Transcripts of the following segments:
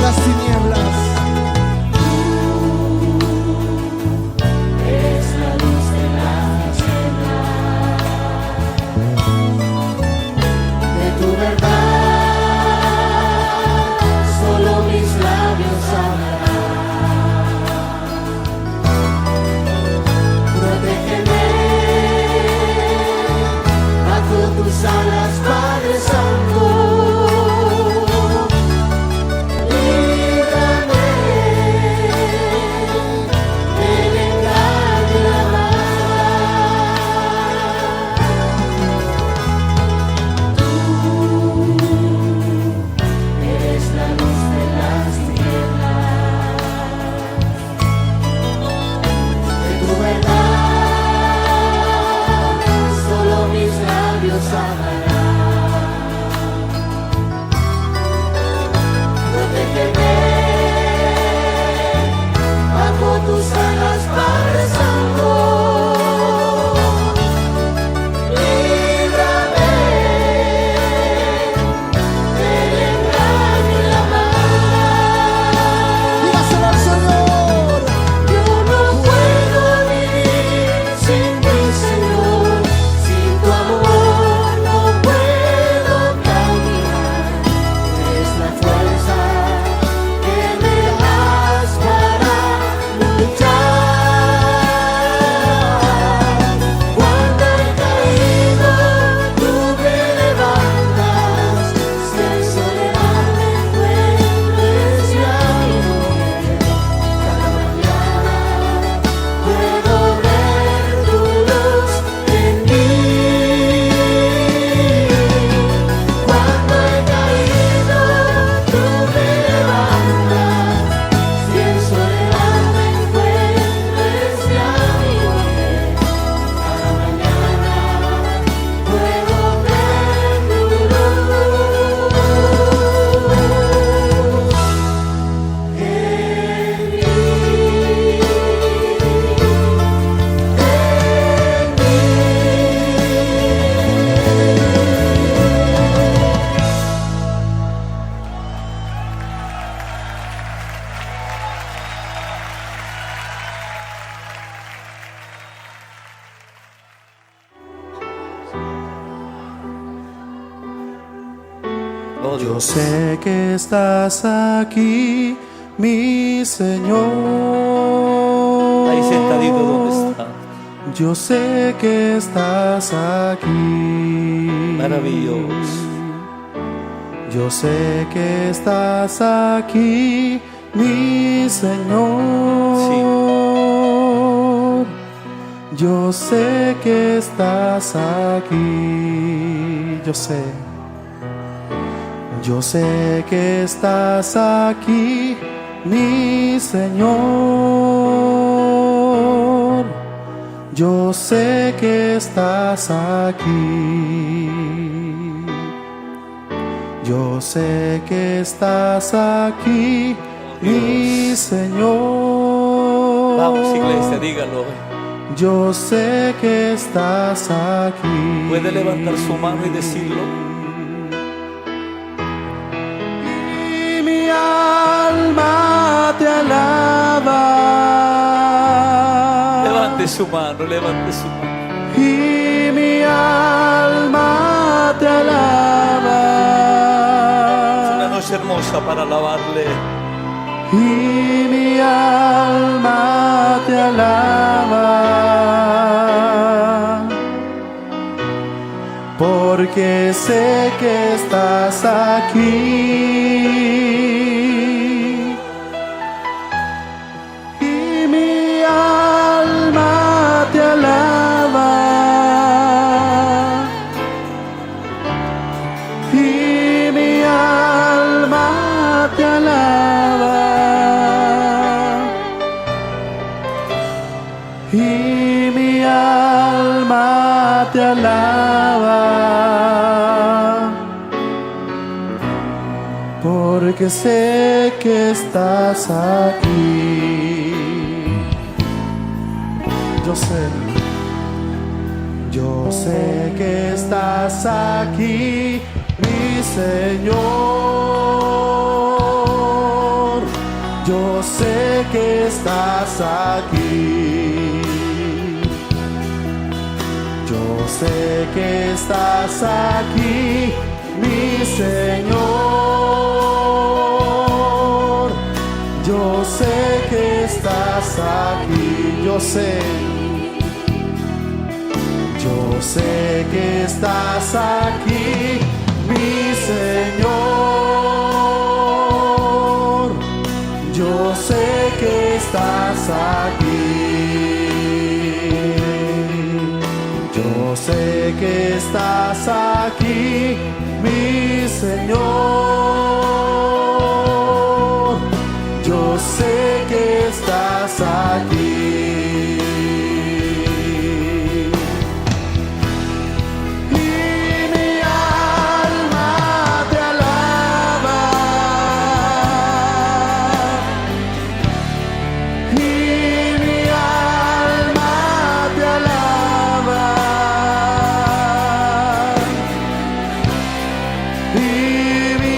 las tinieblas. Es la luz de la ciudad, de tu verdad solo mis labios hablarán. Protégeme bajo tus alas, Padre Santo. Yo sé que estás aquí, mi Señor. Ahí sentadito donde está. Yo sé que estás aquí. Maravilloso. Yo sé que estás aquí, mi Señor. Yo sé que estás aquí. Yo sé. Yo sé que estás aquí, mi Señor. Yo sé que estás aquí. Yo sé que estás aquí, mi Señor. Vamos, iglesia, dígalo. Yo sé que estás aquí. Puede levantar su mano y decirlo. Alma te alaba. Levante su mano, levante su mano. Y mi alma te alaba. Es una noche hermosa para alabarle. Y mi alma te alaba. Porque sé que estás aquí. Y mi alma te alaba, porque sé que estás aquí. Yo sé que estás aquí, mi Señor. yo sé que estás aquí. Yo sé que estás aquí, mi Señor. Yo sé que estás aquí, yo sé que estás aquí, mi Señor. Yo sé que estás aquí. Yo sé que estás aquí, mi Señor. Yo sé que estás aquí. Y mi alma te alaba. Y mi alma te alaba. Y mi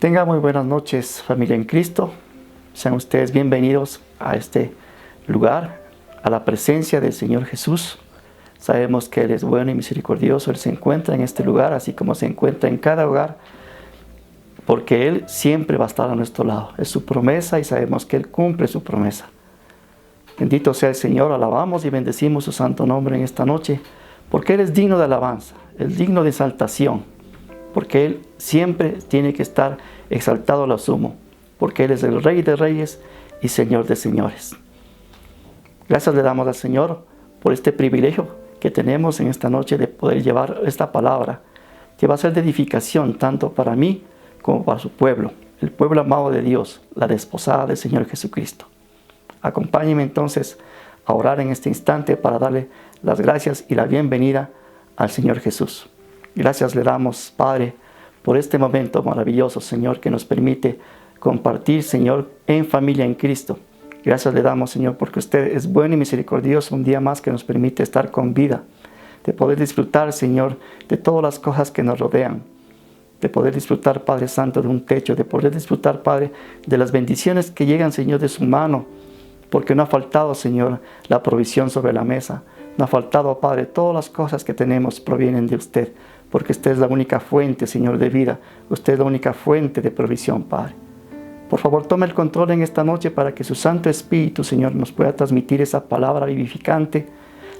Tengan muy buenas noches, familia en Cristo. Sean ustedes bienvenidos a este lugar, a la presencia del Señor Jesús. Sabemos que Él es bueno y misericordioso. Él se encuentra en este lugar, así como se encuentra en cada hogar, porque Él siempre va a estar a nuestro lado. Es su promesa y sabemos que Él cumple su promesa. Bendito sea el Señor. Alabamos y bendecimos su santo nombre en esta noche, porque Él es digno de alabanza, es digno de exaltación, porque Él siempre tiene que estar exaltado a lo sumo, porque Él es el Rey de Reyes y Señor de Señores. Gracias le damos al Señor por este privilegio que tenemos en esta noche de poder llevar esta palabra, que va a ser de edificación tanto para mí como para su pueblo, el pueblo amado de Dios, la desposada del Señor Jesucristo. Acompáñenme entonces a orar en este instante para darle las gracias y la bienvenida al Señor Jesús. Gracias le damos, Padre, por este momento maravilloso, Señor, que nos permite compartir, Señor, en familia en Cristo. Gracias le damos, Señor, porque usted es bueno y misericordioso un día más que nos permite estar con vida, de poder disfrutar, Señor, de todas las cosas que nos rodean, de poder disfrutar, Padre Santo, de un techo, de poder disfrutar, Padre, de las bendiciones que llegan, Señor, de su mano, porque no ha faltado, Señor, la provisión sobre la mesa. No ha faltado, Padre, todas las cosas que tenemos provienen de usted, porque usted es la única fuente, Señor, de vida. Usted es la única fuente de provisión, Padre. Por favor, tome el control en esta noche para que su Santo Espíritu, Señor, nos pueda transmitir esa palabra vivificante,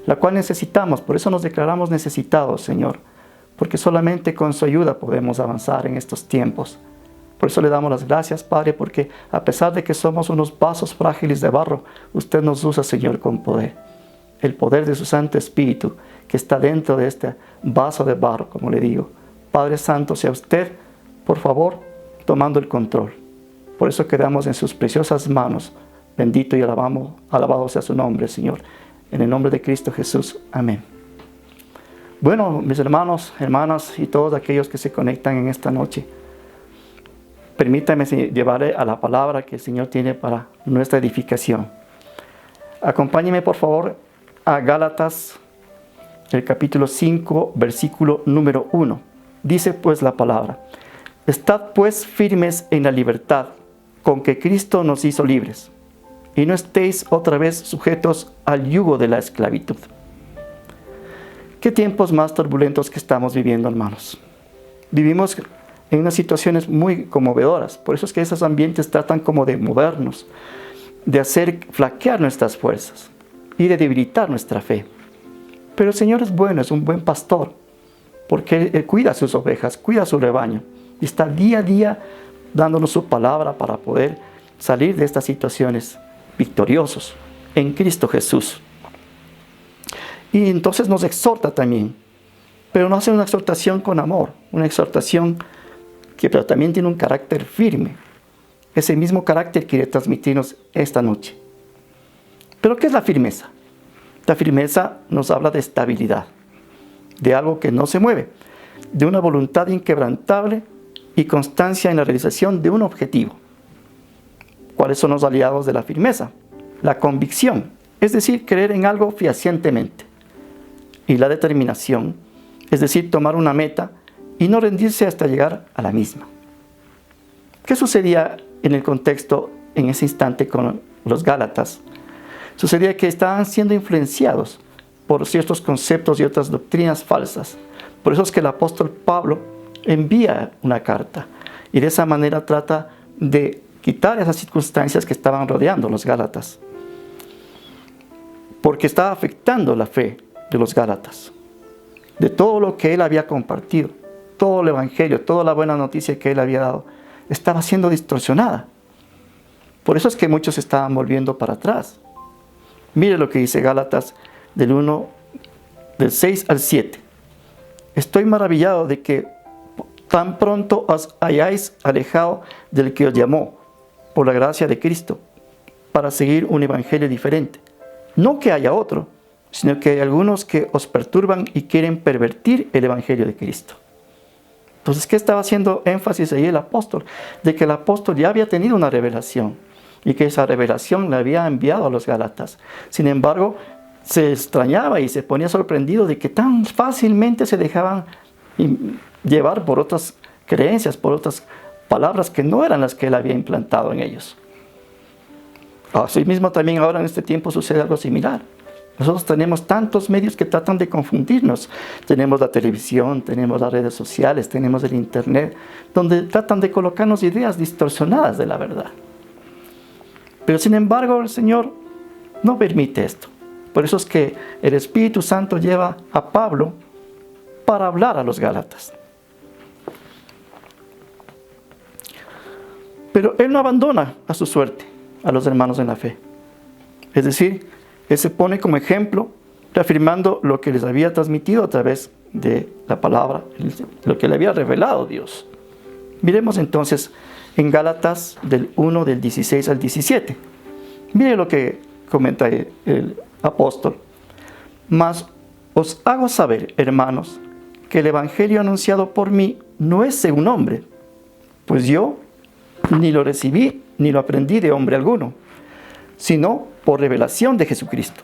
la cual necesitamos. Por eso nos declaramos necesitados, Señor, porque solamente con su ayuda podemos avanzar en estos tiempos. Por eso le damos las gracias, Padre, porque a pesar de que somos unos vasos frágiles de barro, usted nos usa, Señor, con poder. El poder de su Santo Espíritu que está dentro de este vaso de barro, como le digo. Padre Santo, sea usted, por favor, tomando el control. Por eso quedamos en sus preciosas manos. Bendito y alabado sea su nombre, Señor. En el nombre de Cristo Jesús. Amén. Bueno, mis hermanos, hermanas y todos aquellos que se conectan en esta noche, permítanme llevarle a la palabra que el Señor tiene para nuestra edificación. Acompáñenme, por favor, a Gálatas, el capítulo 5, versículo número 1. Dice pues la palabra: Estad pues firmes en la libertad con que Cristo nos hizo libres, y no estéis otra vez sujetos al yugo de la esclavitud. Qué tiempos más turbulentos que estamos viviendo, hermanos. Vivimos en unas situaciones muy conmovedoras. Por eso es que esos ambientes tratan como de movernos, de hacer flaquear nuestras fuerzas y de debilitar nuestra fe. Pero el Señor es bueno, es un buen pastor, porque Él cuida sus ovejas, cuida su rebaño, y está día a día dándonos su palabra para poder salir de estas situaciones victoriosos en Cristo Jesús. Y entonces nos exhorta también, pero no hace una exhortación con amor, una exhortación pero también tiene un carácter firme. Ese mismo carácter quiere transmitirnos esta noche. ¿Pero qué es la firmeza? La firmeza nos habla de estabilidad, de algo que no se mueve, de una voluntad inquebrantable y constancia en la realización de un objetivo. ¿Cuáles son los aliados de la firmeza? La convicción, es decir, creer en algo fehacientemente. Y la determinación, es decir, tomar una meta y no rendirse hasta llegar a la misma. ¿Qué sucedía en el contexto en ese instante con los Gálatas? Sucedía que estaban siendo influenciados por ciertos conceptos y otras doctrinas falsas. Por eso es que el apóstol Pablo envía una carta y de esa manera trata de quitar esas circunstancias que estaban rodeando a los Gálatas, porque estaba afectando la fe de los Gálatas, de todo lo que él había compartido. Todo el evangelio, toda la buena noticia que él había dado, estaba siendo distorsionada. Por eso es que muchos estaban volviendo para atrás. Mire lo que dice Gálatas del 6 al 7. Estoy maravillado de que tan pronto os hayáis alejado del que os llamó, por la gracia de Cristo, para seguir un evangelio diferente. No que haya otro, sino que hay algunos que os perturban y quieren pervertir el evangelio de Cristo. Entonces, ¿qué estaba haciendo énfasis ahí el apóstol? De que el apóstol ya había tenido una revelación y que esa revelación le había enviado a los Gálatas. Sin embargo, se extrañaba y se ponía sorprendido de que tan fácilmente se dejaban llevar por otras creencias, por otras palabras que no eran las que Él había implantado en ellos. Asimismo, también ahora en este tiempo sucede algo similar. Nosotros tenemos tantos medios que tratan de confundirnos. Tenemos la televisión, tenemos las redes sociales, tenemos el internet, donde tratan de colocarnos ideas distorsionadas de la verdad. Pero sin embargo, el Señor no permite esto. Por eso es que el Espíritu Santo lleva a Pablo para hablar a los Gálatas. Pero él no abandona a su suerte a los hermanos en la fe. Es decir, él se pone como ejemplo, reafirmando lo que les había transmitido a través de la palabra, lo que le había revelado Dios. Miremos entonces en Gálatas del 1, del 16 al 17. Mire lo que comenta el apóstol. Mas os hago saber, hermanos, que el evangelio anunciado por mí no es según hombre, pues yo ni lo recibí ni lo aprendí de hombre alguno, sino por revelación de Jesucristo.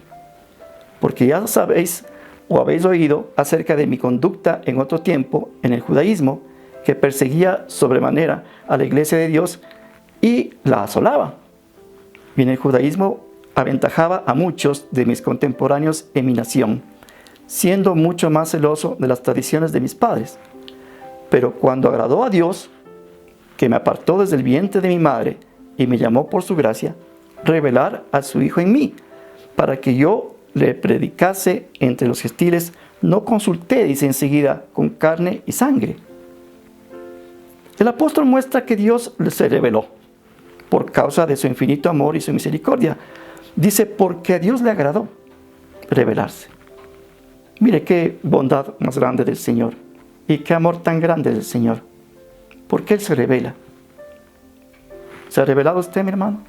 Porque ya sabéis o habéis oído acerca de mi conducta en otro tiempo en el judaísmo, que perseguía sobremanera a la iglesia de Dios y la asolaba. Y en el judaísmo aventajaba a muchos de mis contemporáneos en mi nación, siendo mucho más celoso de las tradiciones de mis padres. Pero cuando agradó a Dios, que me apartó desde el vientre de mi madre y me llamó por su gracia, revelar a su Hijo en mí, para que yo le predicase entre los gentiles, no consulté, dice enseguida, con carne y sangre. El apóstol muestra que Dios se reveló por causa de su infinito amor y su misericordia. Dice, porque a Dios le agradó revelarse. Mire qué bondad más grande del Señor y qué amor tan grande del Señor. ¿Por qué Él se revela? ¿Se ha revelado usted, mi hermano?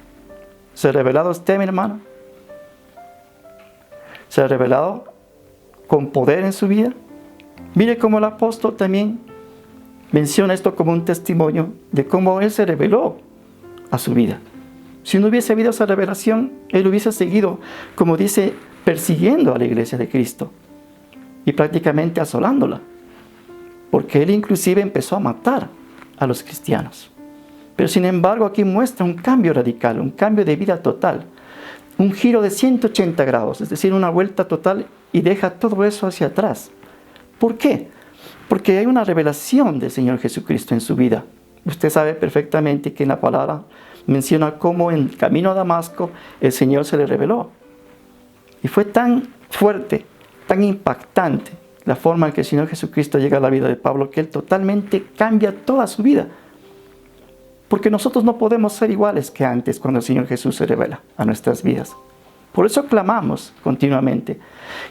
¿Se ha revelado usted, mi hermano? ¿Se ha revelado con poder en su vida? Mire cómo el apóstol también menciona esto como un testimonio de cómo Él se reveló a su vida. Si no hubiese habido esa revelación, Él hubiese seguido, como dice, persiguiendo a la iglesia de Cristo y prácticamente asolándola, porque Él inclusive empezó a matar a los cristianos. Pero sin embargo aquí muestra un cambio radical, un cambio de vida total, un giro de 180 grados, es decir, una vuelta total, y deja todo eso hacia atrás. ¿Por qué? Porque hay una revelación del Señor Jesucristo en su vida. Usted sabe perfectamente que en la palabra menciona cómo en el camino a Damasco el Señor se le reveló. Y fue tan fuerte, tan impactante la forma en que el Señor Jesucristo llega a la vida de Pablo, que Él totalmente cambia toda su vida. Porque nosotros no podemos ser iguales que antes cuando el Señor Jesús se revela a nuestras vidas. Por eso clamamos continuamente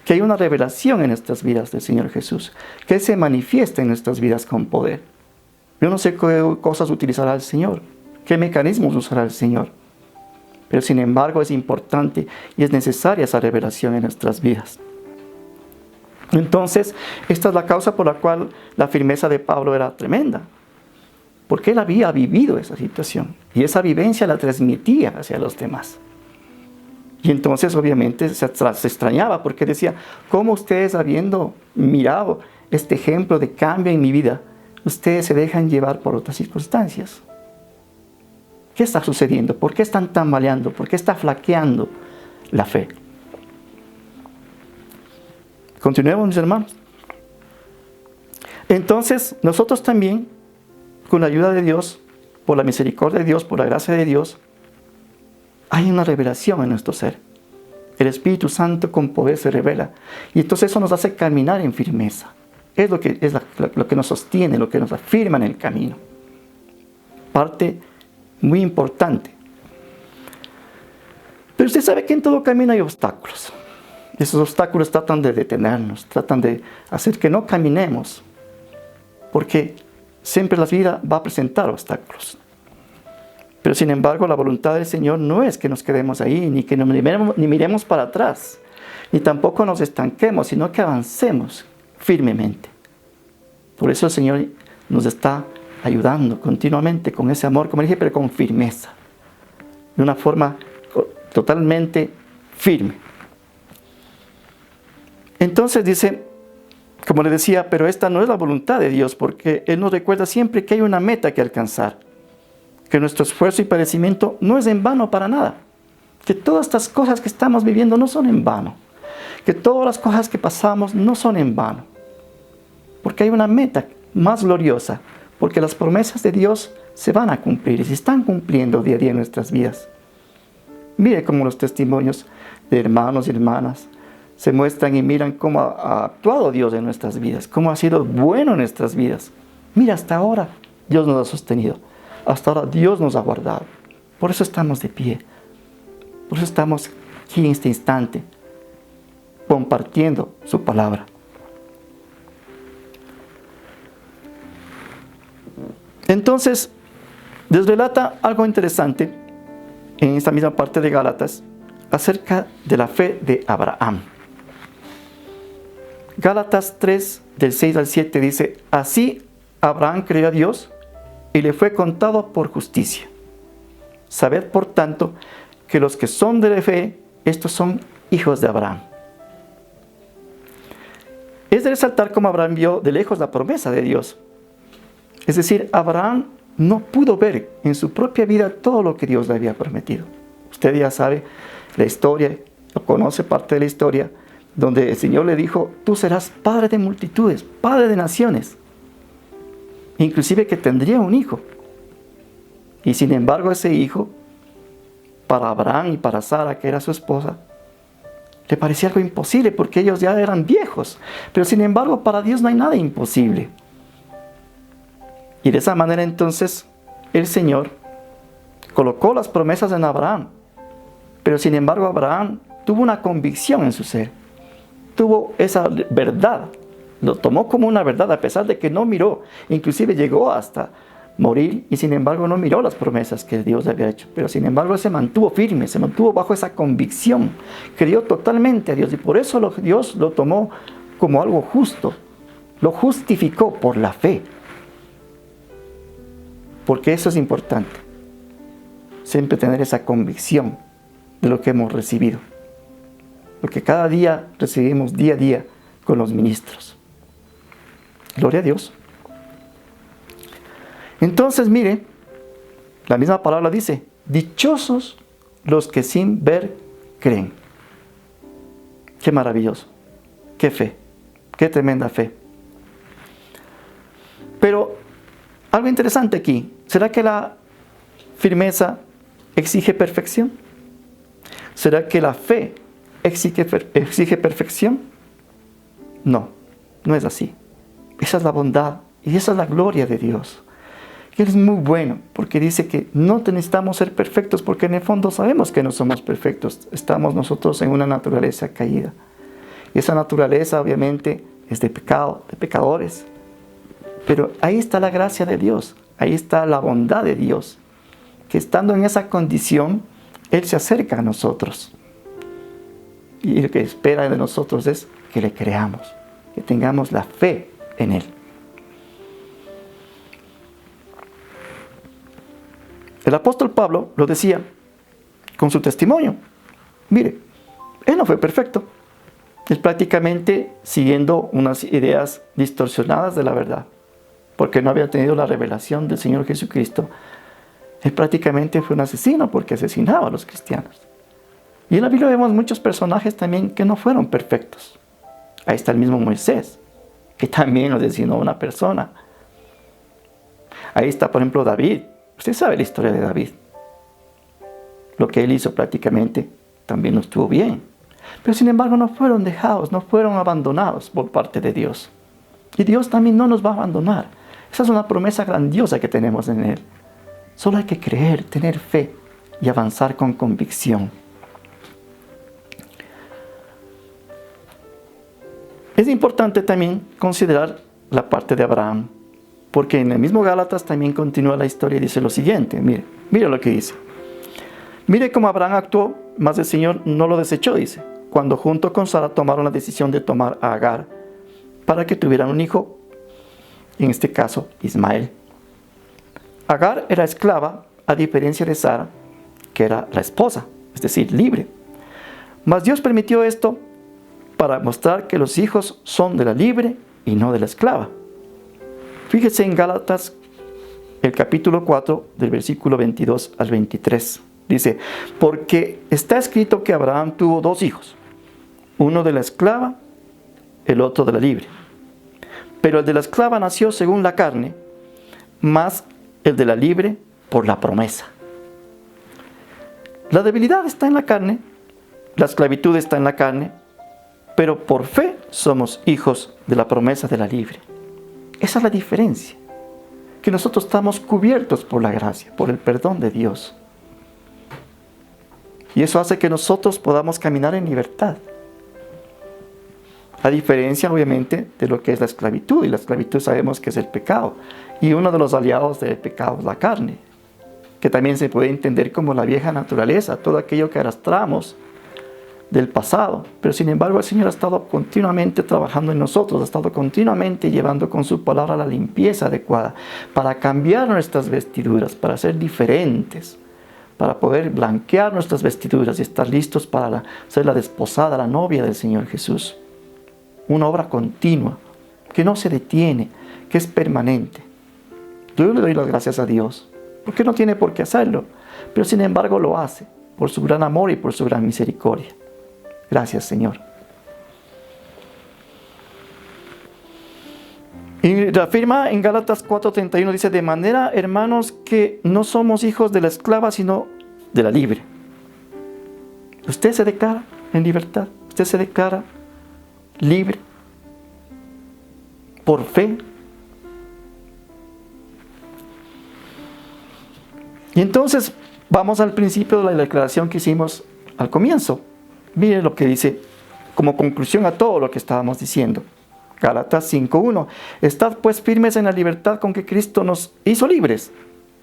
que hay una revelación en nuestras vidas del Señor Jesús, que Él se manifieste en nuestras vidas con poder. Yo no sé qué cosas utilizará el Señor, qué mecanismos usará el Señor, pero sin embargo es importante y es necesaria esa revelación en nuestras vidas. Entonces, esta es la causa por la cual la firmeza de Pablo era tremenda, porque él había vivido esa situación y esa vivencia la transmitía hacia los demás. Y entonces obviamente se extrañaba, porque decía, ¿cómo ustedes, habiendo mirado este ejemplo de cambio en mi vida, ustedes se dejan llevar por otras circunstancias? ¿Qué está sucediendo? ¿Por qué están tambaleando? ¿Por qué está flaqueando la fe? Continuemos, mis hermanos. Entonces, nosotros también, con la ayuda de Dios, por la misericordia de Dios, por la gracia de Dios, hay una revelación en nuestro ser. El Espíritu Santo con poder se revela. Y entonces eso nos hace caminar en firmeza. Es lo que nos sostiene, lo que nos afirma en el camino. Parte muy importante. Pero usted sabe que en todo camino hay obstáculos. Esos obstáculos tratan de detenernos, tratan de hacer que no caminemos, porque siempre la vida va a presentar obstáculos. Pero sin embargo, la voluntad del Señor no es que nos quedemos ahí, ni que ni miremos para atrás, ni tampoco nos estanquemos, sino que avancemos firmemente. Por eso el Señor nos está ayudando continuamente con ese amor, como dije, pero con firmeza, de una forma totalmente firme. Entonces dice, como le decía, pero esta no es la voluntad de Dios, porque Él nos recuerda siempre que hay una meta que alcanzar. que nuestro esfuerzo y padecimiento no es en vano para nada. Que todas estas cosas que estamos viviendo no son en vano. Que todas las cosas que pasamos no son en vano. Porque hay una meta más gloriosa. Porque las promesas de Dios se van a cumplir y se están cumpliendo día a día en nuestras vidas. Mire cómo los testimonios de hermanos y hermanas se muestran y miran cómo ha actuado Dios en nuestras vidas, cómo ha sido bueno en nuestras vidas. Mira, hasta ahora Dios nos ha sostenido, hasta ahora Dios nos ha guardado. Por eso estamos de pie, por eso estamos aquí en este instante, compartiendo su palabra. Entonces, les relata algo interesante en esta misma parte de Gálatas acerca de la fe de Abraham. Gálatas 3, del 6 al 7 dice: así Abraham creyó a Dios y le fue contado por justicia. Sabed por tanto que los que son de la fe, estos son hijos de Abraham. Es de resaltar cómo Abraham vio de lejos la promesa de Dios. Es decir, Abraham no pudo ver en su propia vida todo lo que Dios le había prometido. Usted ya sabe la historia, o conoce parte de la historia, donde el Señor le dijo: tú serás padre de multitudes, padre de naciones. Inclusive que tendría un hijo. Y sin embargo ese hijo, para Abraham y para Sara, que era su esposa, le parecía algo imposible porque ellos ya eran viejos. Pero sin embargo para Dios no hay nada imposible. Y de esa manera entonces el Señor colocó las promesas en Abraham. Pero sin embargo Abraham tuvo una convicción en su ser. Tuvo esa verdad. Lo tomó como una verdad a pesar de que no miró. Inclusive llegó hasta morir y sin embargo no miró las promesas que Dios le había hecho. Pero sin embargo se mantuvo firme, se mantuvo bajo esa convicción. Creyó totalmente a Dios y por eso Dios lo tomó como algo justo. Lo justificó por la fe. Porque eso es importante. Siempre tener esa convicción de lo que hemos recibido. Porque cada día recibimos día a día con los ministros. Gloria a Dios. Entonces, mire, la misma palabra dice: dichosos los que sin ver creen. Qué maravilloso. Qué fe. Qué tremenda fe. Pero algo interesante aquí. ¿Será que la firmeza exige perfección? ¿Será que la fe exige perfección? No, no es así. Esa es la bondad y esa es la gloria de Dios. Él es muy bueno porque dice que no necesitamos ser perfectos porque en el fondo sabemos que no somos perfectos. Estamos nosotros en una naturaleza caída. Y esa naturaleza obviamente es de pecado, de pecadores. Pero ahí está la gracia de Dios. Ahí está la bondad de Dios. Que estando en esa condición, Él se acerca a nosotros. Y lo que espera de nosotros es que le creamos. Que tengamos la fe en Él. El apóstol Pablo lo decía con su testimonio. Mire, él no fue perfecto. Él prácticamente siguiendo unas ideas distorsionadas de la verdad. Porque no había tenido la revelación del Señor Jesucristo. Él prácticamente fue un asesino porque asesinaba a los cristianos. Y en la Biblia vemos muchos personajes también que no fueron perfectos. Ahí está el mismo Moisés, que también asesinó a una persona. Ahí está, por ejemplo, David. Usted sabe la historia de David. Lo que él hizo prácticamente también no estuvo bien. Pero sin embargo no fueron dejados, no fueron abandonados por parte de Dios. Y Dios también no nos va a abandonar. Esa es una promesa grandiosa que tenemos en Él. Solo hay que creer, tener fe y avanzar con convicción. Es importante también considerar la parte de Abraham, porque en el mismo Gálatas también continúa la historia y dice lo siguiente. Mire lo que dice. Mire cómo Abraham actuó, mas el Señor no lo desechó, dice, cuando junto con Sara tomaron la decisión de tomar a Agar para que tuvieran un hijo, en este caso Ismael. Agar era esclava, a diferencia de Sara, que era la esposa, es decir, libre. Mas Dios permitió esto para mostrar que los hijos son de la libre y no de la esclava. Fíjese en Gálatas el capítulo 4, del versículo 22 al 23. Dice, porque está escrito que Abraham tuvo 2 hijos, uno de la esclava, el otro de la libre. Pero el de la esclava nació según la carne, más el de la libre por la promesa. La debilidad está en la carne, la esclavitud está en la carne, pero por fe somos hijos de la promesa de la libre. Esa es la diferencia, que nosotros estamos cubiertos por la gracia, por el perdón de Dios. Y eso hace que nosotros podamos caminar en libertad. A diferencia, obviamente, de lo que es la esclavitud. Y la esclavitud sabemos que es el pecado. Y uno de los aliados del pecado es la carne, que también se puede entender como la vieja naturaleza, todo aquello que arrastramos del pasado. Pero sin embargo, el Señor ha estado continuamente trabajando en nosotros, ha estado continuamente llevando con su palabra la limpieza adecuada para cambiar nuestras vestiduras, para ser diferentes, para poder blanquear nuestras vestiduras y estar listos para ser la desposada, la novia del Señor Jesús. Una obra continua, que no se detiene, que es permanente. Yo le doy las gracias a Dios, porque no tiene por qué hacerlo, pero sin embargo lo hace, por su gran amor y por su gran misericordia. Gracias, Señor. Y reafirma en Gálatas 4:31, dice, de manera, hermanos, que no somos hijos de la esclava, sino de la libre. Usted se declara en libertad, usted se declara libre, por fe. Y entonces, vamos al principio de la declaración que hicimos al comienzo. Mire lo que dice como conclusión a todo lo que estábamos diciendo. Gálatas 5:1. Estad pues firmes en la libertad con que Cristo nos hizo libres,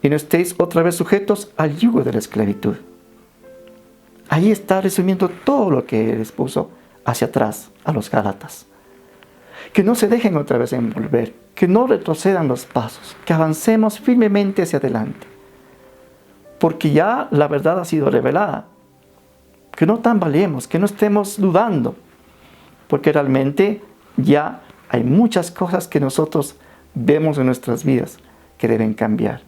y no estéis otra vez sujetos al yugo de la esclavitud. Ahí está resumiendo todo lo que Él les puso hacia atrás a los Gálatas. Que no se dejen otra vez envolver, que no retrocedan los pasos, que avancemos firmemente hacia adelante. Porque ya la verdad ha sido revelada. Que no tambaleemos, que no estemos dudando, porque realmente ya hay muchas cosas que nosotros vemos en nuestras vidas que deben cambiar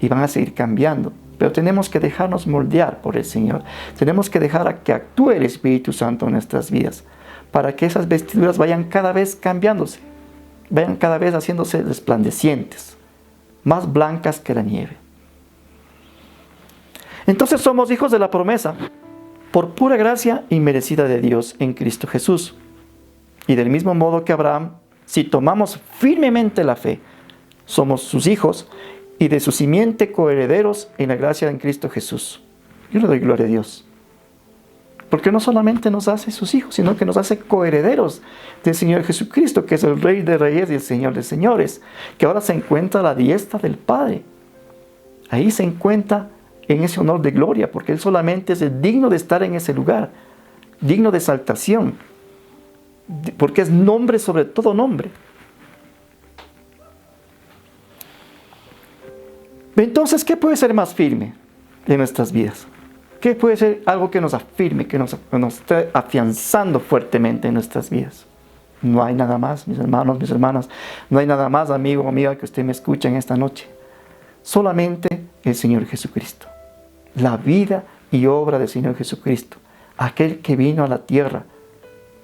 y van a seguir cambiando, pero tenemos que dejarnos moldear por el Señor. Tenemos que dejar a que actúe el Espíritu Santo en nuestras vidas para que esas vestiduras vayan cada vez cambiándose, vayan cada vez haciéndose resplandecientes, más blancas que la nieve. Entonces somos hijos de la promesa por pura gracia inmerecida de Dios en Cristo Jesús. Y del mismo modo que Abraham, si tomamos firmemente la fe, somos sus hijos y de su simiente coherederos en la gracia en Cristo Jesús. Yo le doy gloria a Dios. Porque no solamente nos hace sus hijos, sino que nos hace coherederos del Señor Jesucristo, que es el Rey de Reyes y el Señor de Señores, que ahora se encuentra a la diestra del Padre. Ahí se encuentra en ese honor de gloria, porque Él solamente es el digno de estar en ese lugar, digno de exaltación, porque es nombre sobre todo nombre. Entonces, ¿qué puede ser más firme en nuestras vidas? ¿Qué puede ser algo que nos afirme, que nos esté afianzando fuertemente en nuestras vidas? No hay nada más, mis hermanos, mis hermanas, no hay nada más, amigo o amiga, que usted me escuche en esta noche. Solamente el Señor Jesucristo. La vida y obra del Señor Jesucristo. Aquel que vino a la tierra,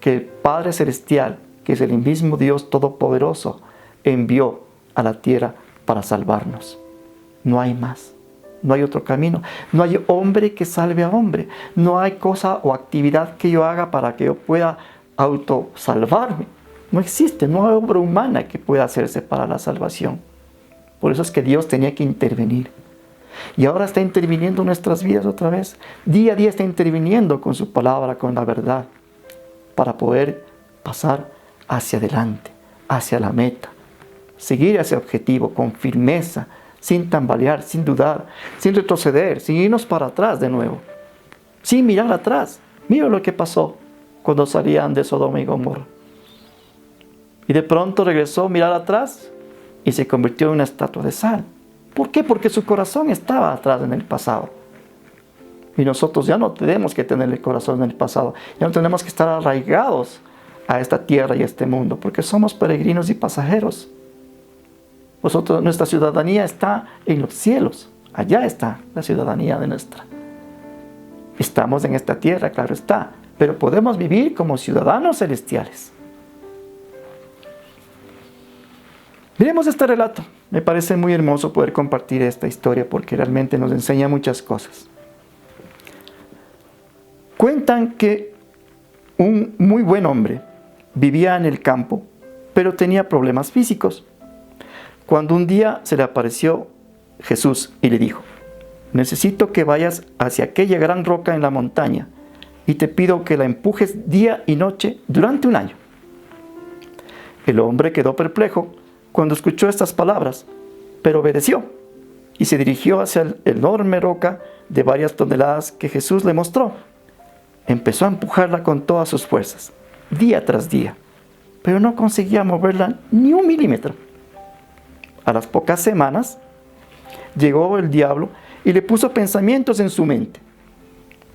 que el Padre Celestial, que es el mismo Dios Todopoderoso, envió a la tierra para salvarnos. No hay más. No hay otro camino. No hay hombre que salve a hombre. No hay cosa o actividad que yo haga para que yo pueda autosalvarme. No existe. No hay obra humana que pueda hacerse para la salvación. Por eso es que Dios tenía que intervenir. Y ahora está interviniendo en nuestras vidas otra vez. Día a día está interviniendo con su palabra, con la verdad, para poder pasar hacia adelante, hacia la meta. Seguir ese objetivo con firmeza, sin tambalear, sin dudar, sin retroceder, sin irnos para atrás de nuevo. Sin mirar atrás. Mira lo que pasó cuando salían de Sodoma y Gomorra. Y de pronto regresó a mirar atrás y se convirtió en una estatua de sal. ¿Por qué? Porque su corazón estaba atrás en el pasado. Y nosotros ya no tenemos que tener el corazón en el pasado. Ya no tenemos que estar arraigados a esta tierra y a este mundo, porque somos peregrinos y pasajeros. Nuestra ciudadanía está en los cielos. Allá está la ciudadanía de nuestra. Estamos en esta tierra, claro está, pero podemos vivir como ciudadanos celestiales. Miremos este relato. Me parece muy hermoso poder compartir esta historia porque realmente nos enseña muchas cosas. Cuentan que un muy buen hombre vivía en el campo, pero tenía problemas físicos. Cuando un día se le apareció Jesús y le dijo: necesito que vayas hacia aquella gran roca en la montaña y te pido que la empujes día y noche durante un año. El hombre quedó perplejo cuando escuchó estas palabras, pero obedeció y se dirigió hacia la enorme roca de varias toneladas que Jesús le mostró. Empezó a empujarla con todas sus fuerzas, día tras día, pero no conseguía moverla ni un milímetro. A las pocas semanas, llegó el diablo y le puso pensamientos en su mente.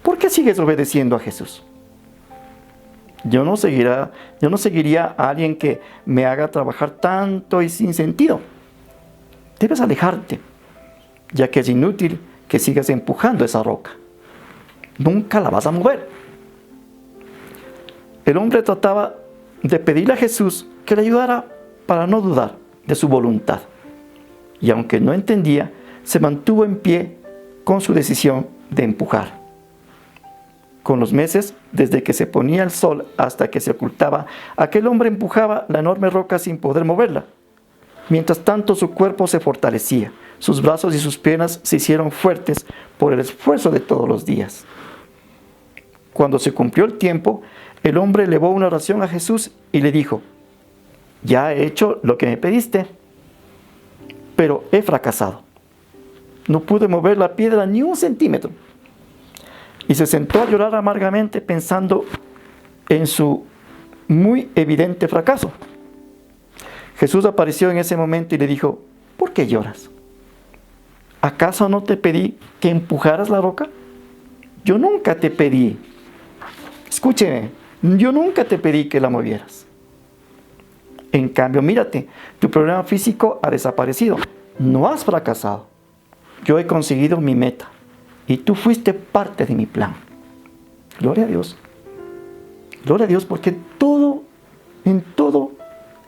¿Por qué sigues obedeciendo a Jesús? Yo no seguiría a alguien que me haga trabajar tanto y sin sentido. Debes alejarte, ya que es inútil que sigas empujando esa roca. Nunca la vas a mover. El hombre trataba de pedirle a Jesús que le ayudara para no dudar de su voluntad. Y aunque no entendía, se mantuvo en pie con su decisión de empujar. Con los meses, desde que se ponía el sol hasta que se ocultaba, aquel hombre empujaba la enorme roca sin poder moverla. Mientras tanto, su cuerpo se fortalecía. Sus brazos y sus piernas se hicieron fuertes por el esfuerzo de todos los días. Cuando se cumplió el tiempo, el hombre elevó una oración a Jesús y le dijo: ya he hecho lo que me pediste, pero he fracasado. No pude mover la piedra ni un centímetro. Y se sentó a llorar amargamente pensando en su muy evidente fracaso. Jesús apareció en ese momento y le dijo: ¿por qué lloras? ¿Acaso no te pedí que empujaras la roca? Yo nunca te pedí. Escúcheme, yo nunca te pedí que la movieras. En cambio, mírate, tu problema físico ha desaparecido. No has fracasado. Yo he conseguido mi meta y tú fuiste parte de mi plan. Gloria a Dios. Gloria a Dios, porque en todo,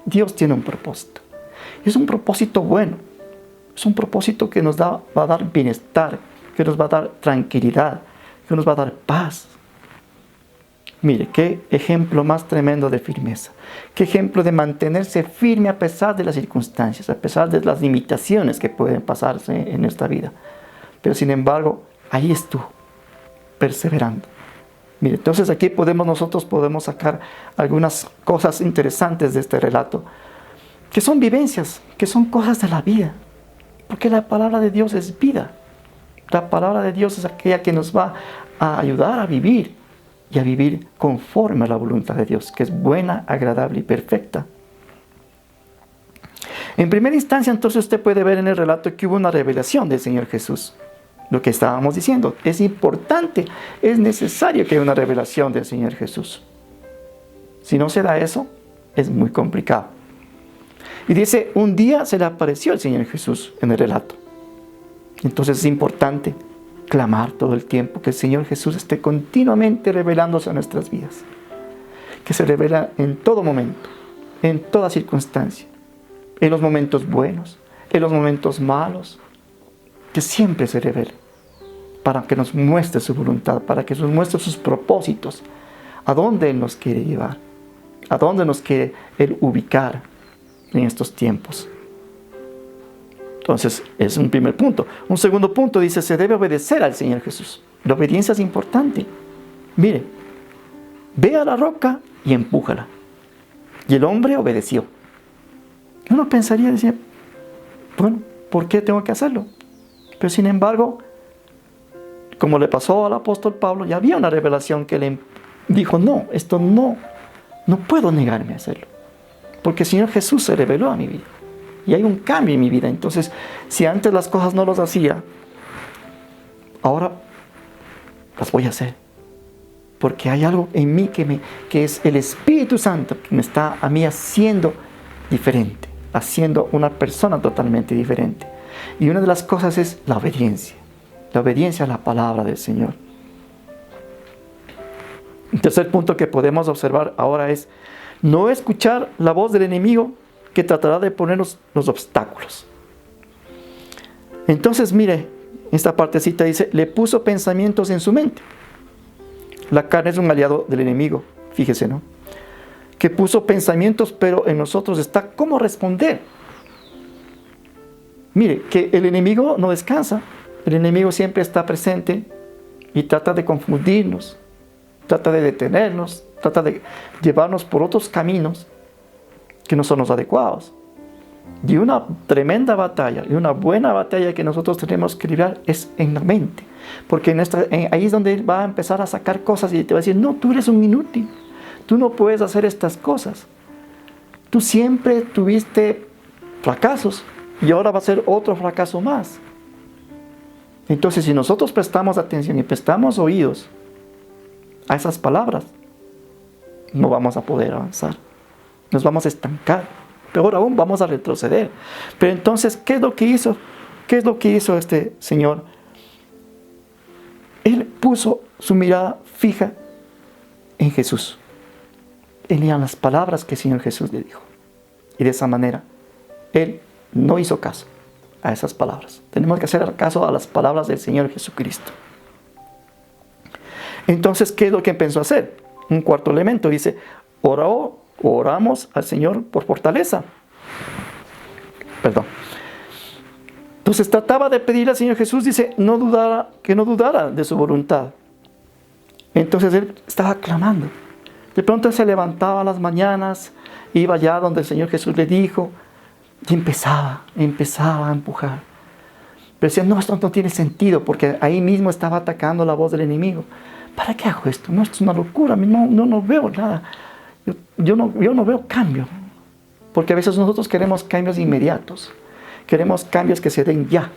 Dios tiene un propósito. Es un propósito bueno. Es un propósito que nos va a dar bienestar, que nos va a dar tranquilidad, que nos va a dar paz. Mire, qué ejemplo más tremendo de firmeza. Qué ejemplo de mantenerse firme a pesar de las circunstancias, a pesar de las limitaciones que pueden pasarse en nuestra vida. Pero sin embargo, ahí estuvo, perseverando. Mire, entonces aquí nosotros podemos sacar algunas cosas interesantes de este relato, que son vivencias, que son cosas de la vida. Porque la palabra de Dios es vida. La palabra de Dios es aquella que nos va a ayudar a vivir y a vivir conforme a la voluntad de Dios, que es buena, agradable y perfecta. En primera instancia, entonces, usted puede ver en el relato que hubo una revelación del Señor Jesús. Lo que estábamos diciendo, es importante, es necesario que haya una revelación del Señor Jesús. Si no se da eso, es muy complicado. Y dice, un día se le apareció el Señor Jesús en el relato. Entonces es importante clamar todo el tiempo que el Señor Jesús esté continuamente revelándose a nuestras vidas. Que se revela en todo momento, en toda circunstancia, en los momentos buenos, en los momentos malos, que siempre se revele para que nos muestre su voluntad, para que nos muestre sus propósitos, a dónde Él nos quiere llevar, a dónde nos quiere Él ubicar en estos tiempos. Entonces, es un primer punto. Un segundo punto dice, se debe obedecer al Señor Jesús. La obediencia es importante. Mire, ve a la roca y empújala. Y el hombre obedeció. Uno pensaría, decía, bueno, ¿por qué tengo que hacerlo? Pero sin embargo, como le pasó al apóstol Pablo, ya había una revelación que le dijo, no puedo negarme a hacerlo. Porque el Señor Jesús se reveló a mi vida. Y hay un cambio en mi vida. Entonces, si antes las cosas no las hacía, ahora las voy a hacer. Porque hay algo en mí que es el Espíritu Santo que me está a mí haciendo diferente. haciendo una persona totalmente diferente. Y una de las cosas es la obediencia a la palabra del Señor. El tercer punto que podemos observar ahora es no escuchar la voz del enemigo que tratará de ponernos los obstáculos. Entonces, mire, esta partecita dice, le puso pensamientos en su mente. La carne es un aliado del enemigo, fíjese, ¿no? Que puso pensamientos, pero en nosotros está cómo responder. Mire, que el enemigo no descansa. El enemigo siempre está presente y trata de confundirnos, trata de detenernos, trata de llevarnos por otros caminos que no son los adecuados. Y una tremenda batalla, y una buena batalla que nosotros tenemos que librar es en la mente. Porque ahí es donde Él va a empezar a sacar cosas y te va a decir, no, tú eres un inútil, tú no puedes hacer estas cosas. Tú siempre tuviste fracasos y ahora va a ser otro fracaso más. Entonces, si nosotros prestamos atención y prestamos oídos a esas palabras, no vamos a poder avanzar. Nos vamos a estancar. Peor aún, vamos a retroceder. Pero entonces, ¿qué es lo que hizo? ¿Qué es lo que hizo este Señor? Él puso su mirada fija en Jesús. Él leía las palabras que el Señor Jesús le dijo. Y de esa manera, Él no hizo caso a esas palabras. Tenemos que hacer caso a las palabras del Señor Jesucristo. Entonces, ¿qué es lo que empezó a hacer? Un cuarto elemento dice, oramos al Señor por fortaleza. Entonces trataba de pedirle al Señor Jesús, dice, que no dudara de su voluntad. Entonces él estaba clamando. De pronto él se levantaba a las mañanas, iba allá donde el Señor Jesús le dijo, y empezaba a empujar. Pero decía, no, esto no tiene sentido, porque ahí mismo estaba atacando la voz del enemigo. ¿Para qué hago esto? No, esto es una locura, no veo nada. Yo no veo cambio. Porque a veces nosotros queremos cambios inmediatos. Queremos cambios que se den ya.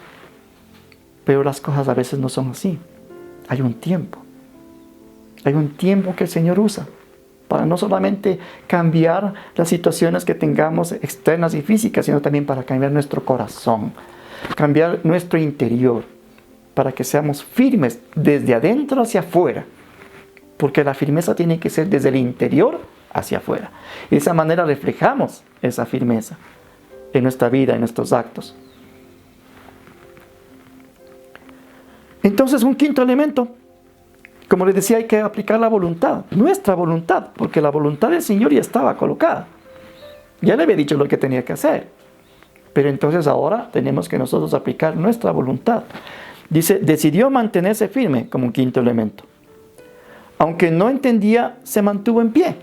Pero las cosas a veces no son así. Hay un tiempo. Hay un tiempo que el Señor usa para no solamente cambiar las situaciones que tengamos externas y físicas, sino también para cambiar nuestro corazón, cambiar nuestro interior, para que seamos firmes desde adentro hacia afuera, porque la firmeza tiene que ser desde el interior hacia afuera. Y de esa manera reflejamos esa firmeza en nuestra vida, en nuestros actos. Entonces, un quinto elemento, como les decía, hay que aplicar la voluntad, nuestra voluntad, porque la voluntad del Señor ya estaba colocada. Ya le había dicho lo que tenía que hacer. Pero entonces ahora tenemos que nosotros aplicar nuestra voluntad. Dice, decidió mantenerse firme como un quinto elemento. Aunque no entendía, se mantuvo en pie.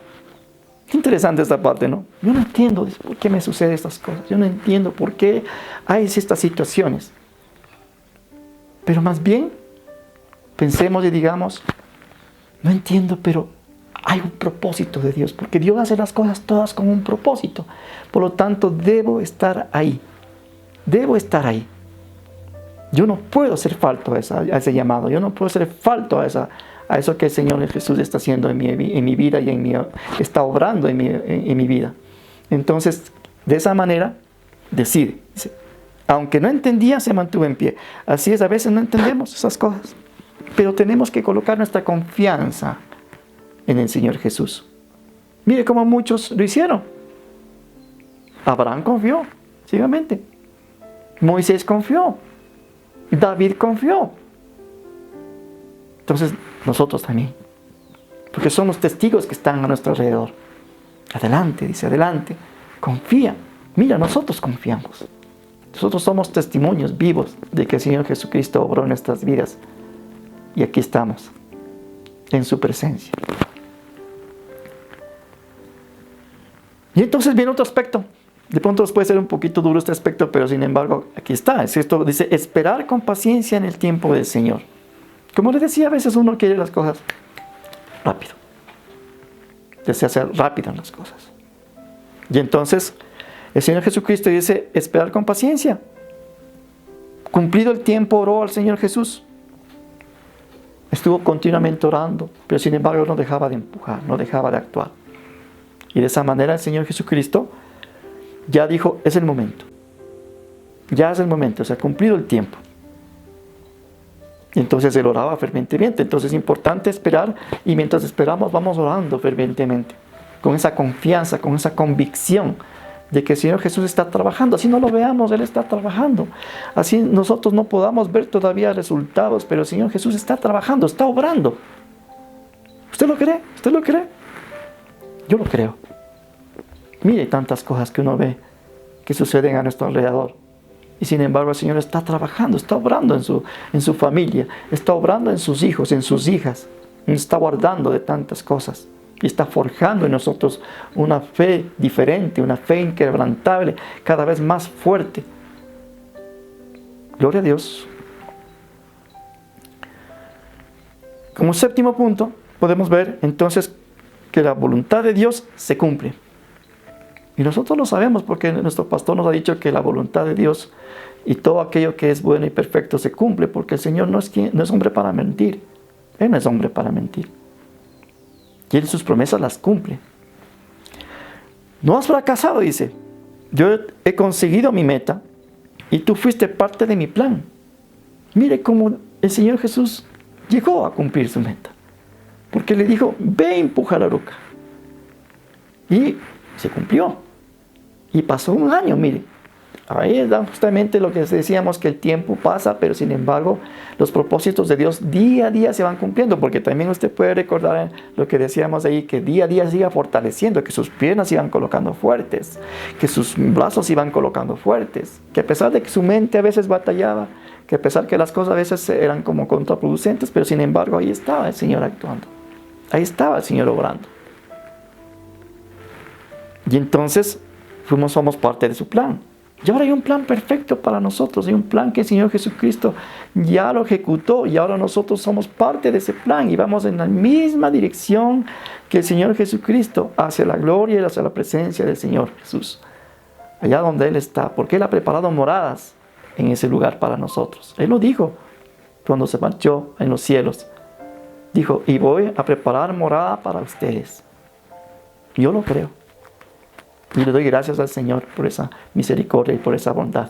Qué interesante esta parte, ¿no? Yo no entiendo por qué me suceden estas cosas. Yo no entiendo por qué hay estas situaciones. Pero más bien, pensemos y digamos, no entiendo, pero hay un propósito de Dios. Porque Dios hace las cosas todas con un propósito. Por lo tanto, debo estar ahí. Debo estar ahí. Yo no puedo ser falto a ese llamado. Yo no puedo ser falto a eso que el Señor Jesús está haciendo en mi vida y está obrando en mi vida. Entonces, de esa manera, decide. Aunque no entendía, se mantuvo en pie. Así es, a veces no entendemos esas cosas. Pero tenemos que colocar nuestra confianza en el Señor Jesús. Mire cómo muchos lo hicieron. Abraham confió, ciegamente. Moisés confió. David confió. Entonces, nosotros también. Porque son los testigos que están a nuestro alrededor. Adelante, dice, adelante. Confía. Mira, nosotros confiamos. Nosotros somos testimonios vivos de que el Señor Jesucristo obró en nuestras vidas. Y aquí estamos, en su presencia. Y entonces viene otro aspecto. De pronto puede ser un poquito duro este aspecto, pero sin embargo, aquí está. Es esto, dice, esperar con paciencia en el tiempo del Señor. Como les decía, a veces uno quiere las cosas rápido. Desea hacer rápido las cosas. Y entonces, el Señor Jesucristo dice, esperar con paciencia. Cumplido el tiempo, oró al Señor Jesús. Estuvo continuamente orando, pero sin embargo no dejaba de empujar, no dejaba de actuar. Y de esa manera el Señor Jesucristo ya dijo, es el momento. Ya es el momento, se ha cumplido el tiempo. Y entonces él oraba fervientemente. Entonces es importante esperar, y mientras esperamos vamos orando fervientemente, con esa confianza, con esa convicción de que el Señor Jesús está trabajando. Así no lo veamos, Él está trabajando. Así nosotros no podamos ver todavía resultados, pero el Señor Jesús está trabajando, está obrando. ¿Usted lo cree? ¿Usted lo cree? Yo lo creo. Mire tantas cosas que uno ve que suceden a nuestro alrededor. Y sin embargo el Señor está trabajando, está obrando en su familia, está obrando en sus hijos, en sus hijas. Nos está guardando de tantas cosas. Y está forjando en nosotros una fe diferente, una fe inquebrantable, cada vez más fuerte. Gloria a Dios. Como séptimo punto, podemos ver entonces que la voluntad de Dios se cumple. Y nosotros lo sabemos porque nuestro pastor nos ha dicho que la voluntad de Dios y todo aquello que es bueno y perfecto se cumple, porque el Señor no es hombre para mentir. Él no es hombre para mentir. Y Él sus promesas las cumple. No has fracasado, dice. Yo he conseguido mi meta y tú fuiste parte de mi plan. Mire cómo el Señor Jesús llegó a cumplir su meta. Porque le dijo, ve a empujar la roca. Y se cumplió. Y pasó un año, mire. Ahí es justamente lo que decíamos, que el tiempo pasa, pero sin embargo los propósitos de Dios día a día se van cumpliendo, porque también usted puede recordar lo que decíamos ahí, que día a día se iba fortaleciendo, que sus piernas se iban colocando fuertes, que sus brazos se iban colocando fuertes, que a pesar de que su mente a veces batallaba, que a pesar que las cosas a veces eran como contraproducentes, pero sin embargo ahí estaba el Señor actuando, ahí estaba el Señor obrando. Y entonces somos parte de su plan. Y ahora hay un plan perfecto para nosotros, hay un plan que el Señor Jesucristo ya lo ejecutó, y ahora nosotros somos parte de ese plan y vamos en la misma dirección que el Señor Jesucristo, hacia la gloria y hacia la presencia del Señor Jesús, allá donde Él está, porque Él ha preparado moradas en ese lugar para nosotros. Él lo dijo cuando se marchó en los cielos, dijo, y voy a preparar morada para ustedes. Yo lo creo. Y le doy gracias al Señor por esa misericordia y por esa bondad.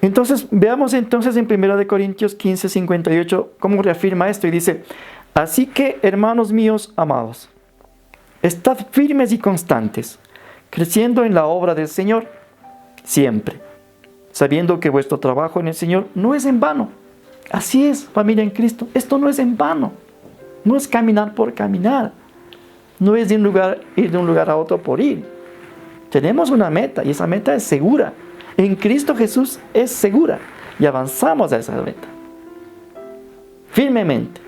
Entonces, veamos entonces en 1 Corintios 15, 58, cómo reafirma esto. Y dice, así que, hermanos míos amados, estad firmes y constantes, creciendo en la obra del Señor, siempre, sabiendo que vuestro trabajo en el Señor no es en vano. Así es, familia en Cristo, esto no es en vano. No es caminar por caminar. No es ir de un lugar a otro por ir. Tenemos una meta y esa meta es segura. En Cristo Jesús es segura y avanzamos a esa meta. Firmemente.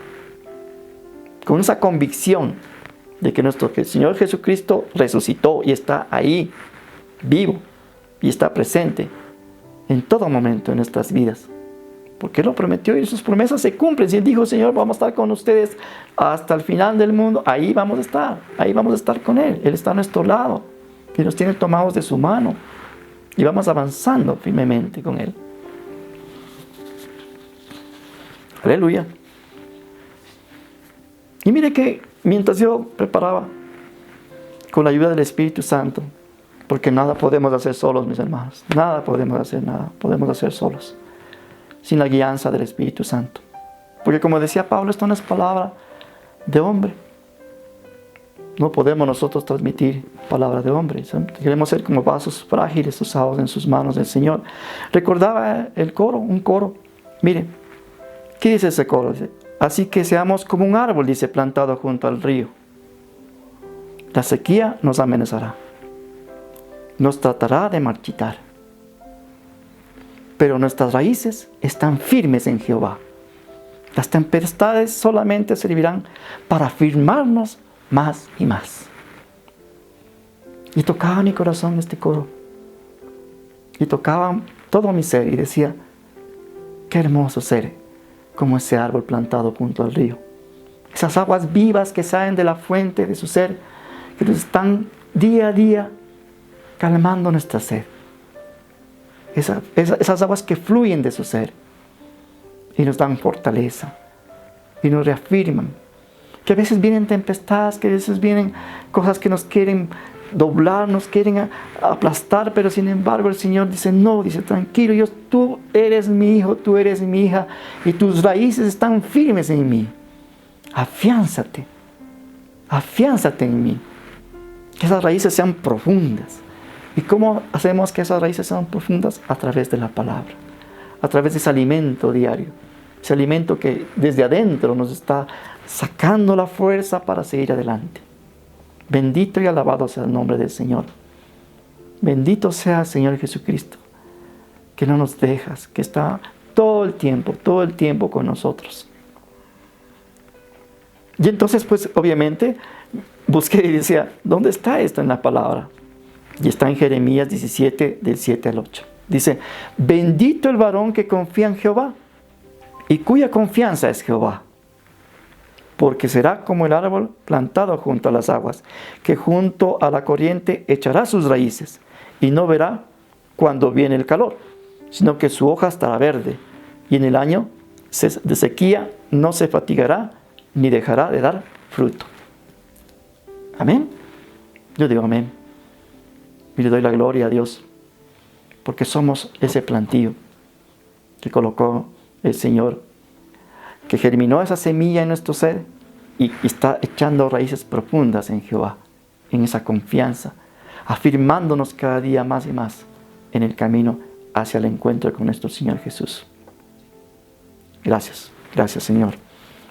Con esa convicción de que nuestro Señor Jesucristo resucitó y está ahí, vivo, y está presente en todo momento en nuestras vidas. Porque Él lo prometió y sus promesas se cumplen. Si Él dijo, Señor, vamos a estar con ustedes hasta el final del mundo, ahí vamos a estar con Él. Él está a nuestro lado y nos tiene tomados de su mano y vamos avanzando firmemente con Él. Aleluya. Y mire que mientras yo preparaba con la ayuda del Espíritu Santo, porque nada podemos hacer solos, mis hermanos, nada podemos hacer solos sin la guianza del Espíritu Santo. Porque como decía Pablo, esto no es palabra de hombre. No podemos nosotros transmitir palabra de hombre. Queremos ser como vasos frágiles usados en sus manos del Señor. Recordaba un coro. Mire, ¿qué dice ese coro? Dice, así que seamos como un árbol, dice, plantado junto al río. La sequía nos amenazará. Nos tratará de marchitar. Pero nuestras raíces están firmes en Jehová. Las tempestades solamente servirán para afirmarnos más y más. Y tocaba mi corazón este coro. Y tocaba todo mi ser y decía, qué hermoso ser como ese árbol plantado junto al río. Esas aguas vivas que salen de la fuente de su ser, que nos están día a día calmando nuestra sed. Esas aguas que fluyen de su ser y nos dan fortaleza y nos reafirman. Que a veces vienen tempestades, que a veces vienen cosas que nos quieren doblar, nos quieren aplastar, pero sin embargo el Señor dice, no, dice, tranquilo, tú eres mi hijo, tú eres mi hija, y tus raíces están firmes en mí. Afiánzate en mí. Que esas raíces sean profundas. ¿Y cómo hacemos que esas raíces sean profundas? A través de la palabra, a través de ese alimento diario, ese alimento que desde adentro nos está sacando la fuerza para seguir adelante. Bendito y alabado sea el nombre del Señor. Bendito sea el Señor Jesucristo, que no nos dejas, que está todo el tiempo con nosotros. Y entonces, pues, obviamente, busqué y decía, ¿dónde está esto en la palabra? Y está en Jeremías 17, del 7 al 8. Dice, bendito el varón que confía en Jehová y cuya confianza es Jehová. Porque será como el árbol plantado junto a las aguas, que junto a la corriente echará sus raíces y no verá cuando viene el calor, sino que su hoja estará verde y en el año de sequía no se fatigará ni dejará de dar fruto. Amén. Yo digo amén. Y le doy la gloria a Dios, porque somos ese plantío que colocó el Señor, que germinó esa semilla en nuestro ser y está echando raíces profundas en Jehová, en esa confianza, afirmándonos cada día más y más en el camino hacia el encuentro con nuestro Señor Jesús. Gracias, gracias Señor.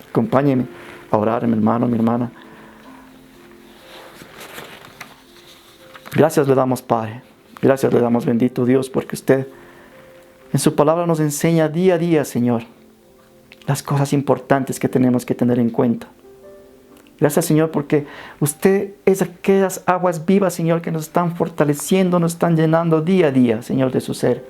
Acompáñeme a orar, mi hermano, mi hermana. Gracias le damos, Padre. Gracias le damos, bendito Dios, porque usted en su palabra nos enseña día a día, Señor, las cosas importantes que tenemos que tener en cuenta. Gracias, Señor, porque usted es aquellas aguas vivas, Señor, que nos están fortaleciendo, nos están llenando día a día, Señor, de su ser,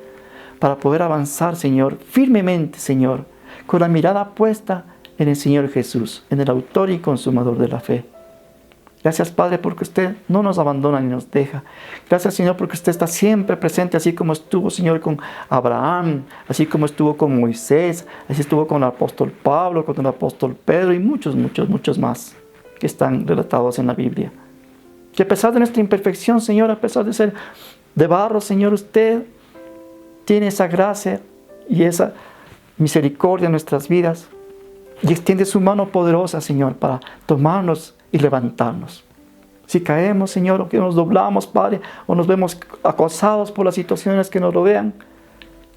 para poder avanzar, Señor, firmemente, Señor, con la mirada puesta en el Señor Jesús, en el autor y consumador de la fe. Gracias, Padre, porque usted no nos abandona ni nos deja. Gracias, Señor, porque usted está siempre presente, así como estuvo, Señor, con Abraham, así como estuvo con Moisés, así estuvo con el apóstol Pablo, con el apóstol Pedro y muchos más que están relatados en la Biblia. Que a pesar de nuestra imperfección, Señor, a pesar de ser de barro, Señor, usted tiene esa gracia y esa misericordia en nuestras vidas y extiende su mano poderosa, Señor, para tomarnos y levantarnos. Si caemos, Señor, o que nos doblamos, Padre, o nos vemos acosados por las situaciones que nos rodean,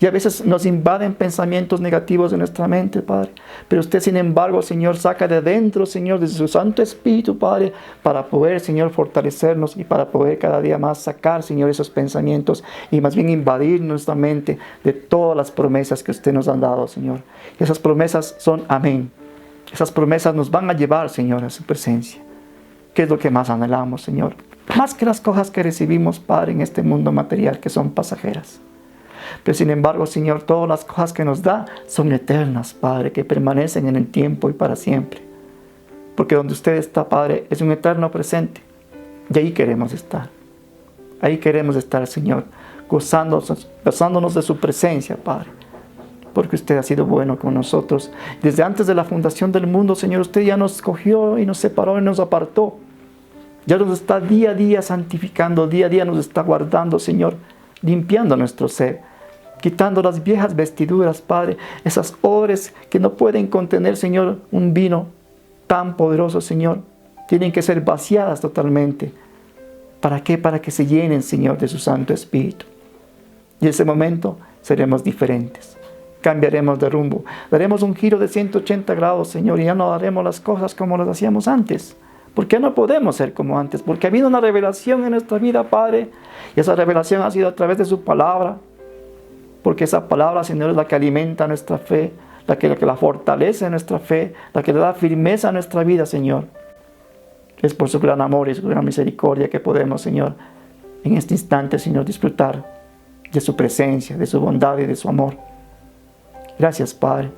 y a veces nos invaden pensamientos negativos de nuestra mente, Padre, pero usted, sin embargo, Señor, saca de dentro, Señor, de su Santo Espíritu, Padre, para poder, Señor, fortalecernos y para poder cada día más sacar, Señor, esos pensamientos y más bien invadir nuestra mente de todas las promesas que usted nos ha dado, Señor. Y esas promesas son amén. Esas promesas nos van a llevar, Señor, a su presencia. ¿Qué es lo que más anhelamos, Señor? Más que las cosas que recibimos, Padre, en este mundo material, que son pasajeras. Pero sin embargo, Señor, todas las cosas que nos da son eternas, Padre, que permanecen en el tiempo y para siempre. Porque donde usted está, Padre, es un eterno presente. Y ahí queremos estar. Ahí queremos estar, Señor, gozándonos de su presencia, Padre. Porque usted ha sido bueno con nosotros. Desde antes de la fundación del mundo, Señor, usted ya nos escogió y nos separó y nos apartó. Ya nos está día a día santificando, día a día nos está guardando, Señor, limpiando nuestro ser, quitando las viejas vestiduras, Padre, esas odres que no pueden contener, Señor, un vino tan poderoso, Señor. Tienen que ser vaciadas totalmente. ¿Para qué? Para que se llenen, Señor, de su Santo Espíritu. Y en ese momento seremos diferentes. Cambiaremos de rumbo, daremos un giro de 180 grados, Señor, y ya no haremos las cosas como las hacíamos antes, porque no podemos ser como antes, porque ha habido una revelación en nuestra vida, Padre, y esa revelación ha sido a través de su palabra, porque esa palabra, Señor, es la que alimenta nuestra fe, la que la fortalece nuestra fe, la que le da firmeza a nuestra vida, Señor. Es por su gran amor y su gran misericordia que podemos, Señor, en este instante, Señor, disfrutar de su presencia, de su bondad y de su amor. Gracias, Padre.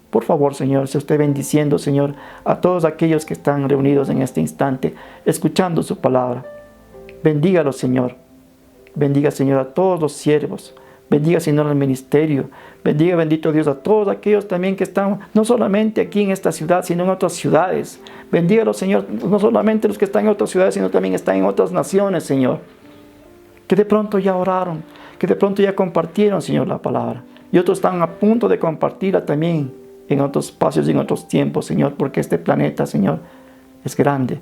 Por favor, Señor, sea usted bendiciendo, Señor, a todos aquellos que están reunidos en este instante, escuchando su palabra. Bendígalos, Señor. Bendiga, Señor, a todos los siervos. Bendiga, Señor, al ministerio. Bendiga, bendito Dios, a todos aquellos también que están, no solamente aquí en esta ciudad, sino en otras ciudades. Bendígalos, Señor, no solamente los que están en otras ciudades, sino también están en otras naciones, Señor. Que de pronto ya oraron, que de pronto ya compartieron, Señor, la palabra. Y otros están a punto de compartirla también en otros espacios y en otros tiempos, Señor, porque este planeta, Señor, es grande.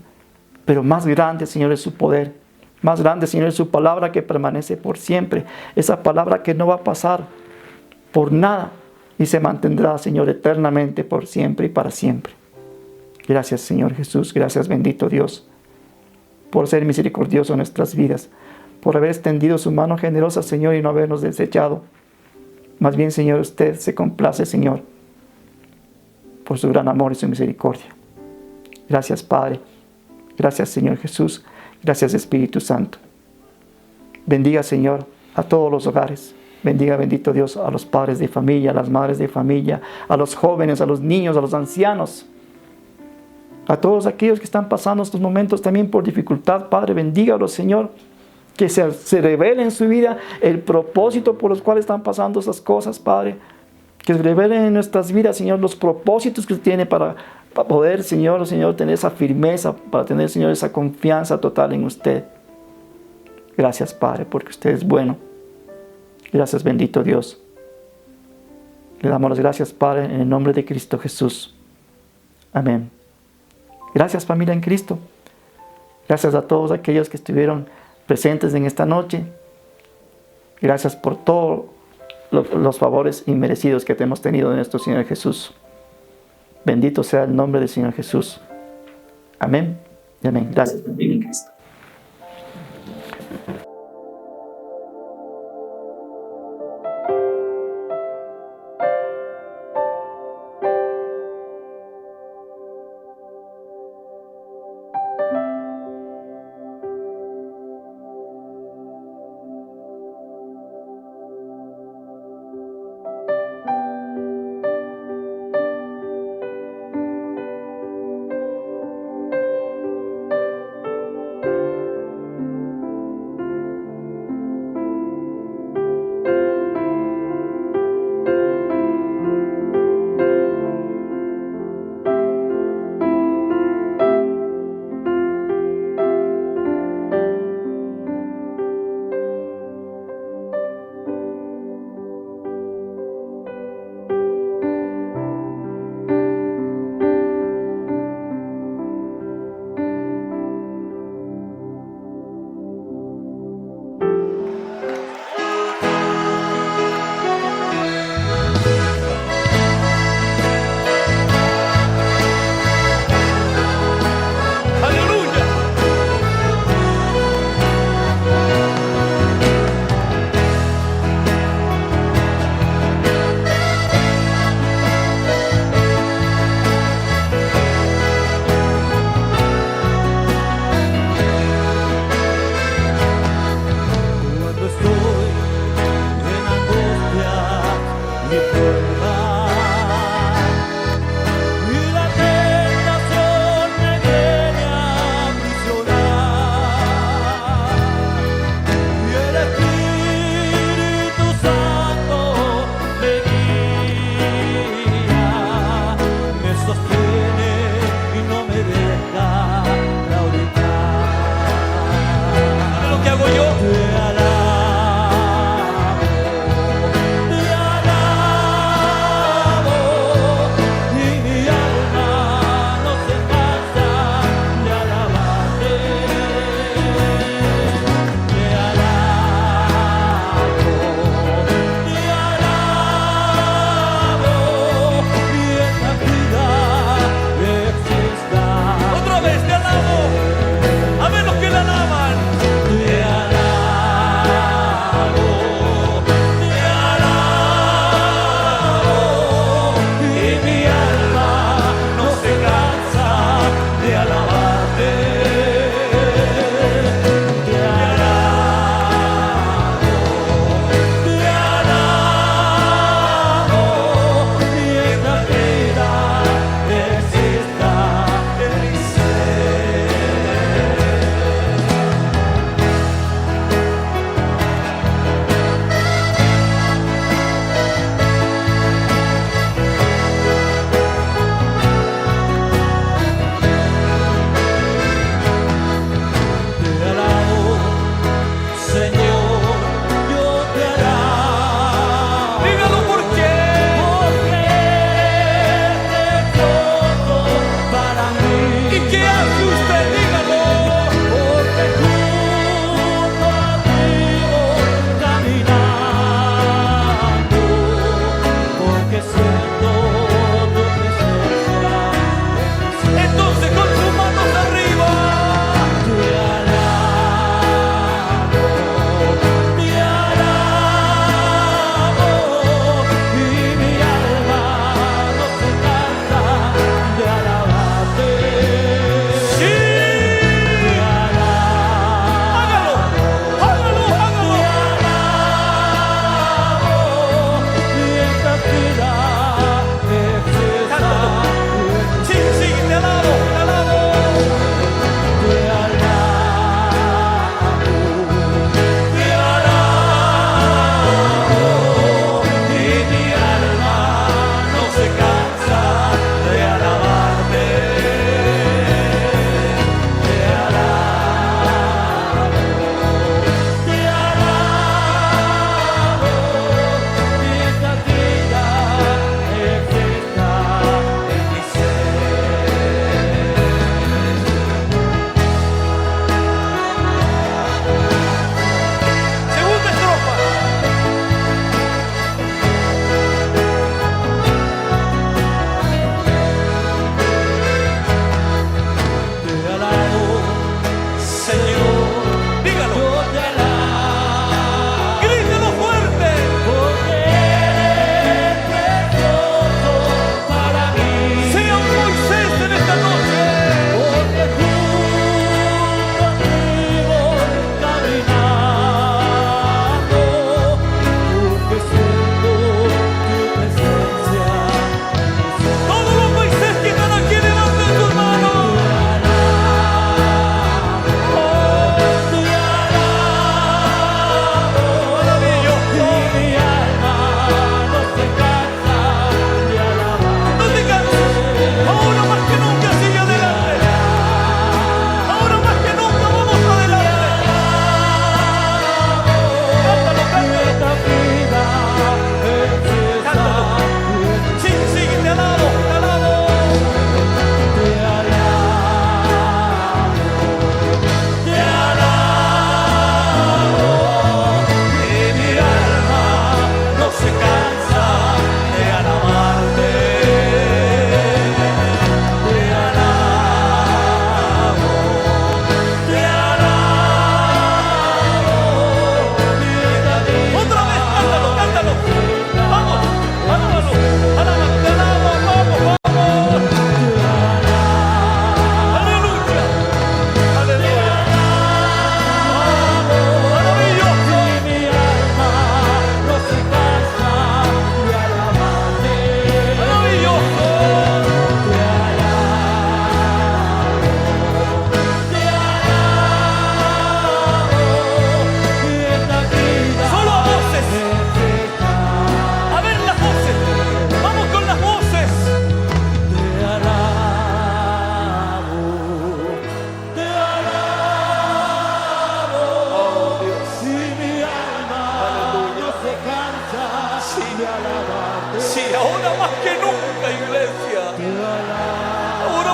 Pero más grande, Señor, es su poder. Más grande, Señor, es su palabra que permanece por siempre. Esa palabra que no va a pasar por nada y se mantendrá, Señor, eternamente, por siempre y para siempre. Gracias, Señor Jesús. Gracias, bendito Dios, por ser misericordioso en nuestras vidas, por haber extendido su mano generosa, Señor, y no habernos desechado. Más bien, Señor, usted se complace, Señor, por su gran amor y su misericordia. Gracias, Padre. Gracias, Señor Jesús. Gracias, Espíritu Santo. Bendiga, Señor, a todos los hogares. Bendiga, bendito Dios, a los padres de familia, a las madres de familia, a los jóvenes, a los niños, a los ancianos, a todos aquellos que están pasando estos momentos también por dificultad. Padre, bendígalos, Señor. Que se revele en su vida el propósito por los cuales están pasando esas cosas, Padre. Que se revelen en nuestras vidas, Señor, los propósitos que tiene para poder, Señor, tener esa firmeza, para tener, Señor, esa confianza total en usted. Gracias, Padre, porque usted es bueno. Gracias, bendito Dios. Le damos las gracias, Padre, en el nombre de Cristo Jesús. Amén. Gracias, familia en Cristo. Gracias a todos aquellos que estuvieron presentes en esta noche. Gracias por todos los favores inmerecidos que hemos tenido de nuestro Señor Jesús. Bendito sea el nombre del Señor Jesús. Amén y amén. Gracias, familia en Cristo.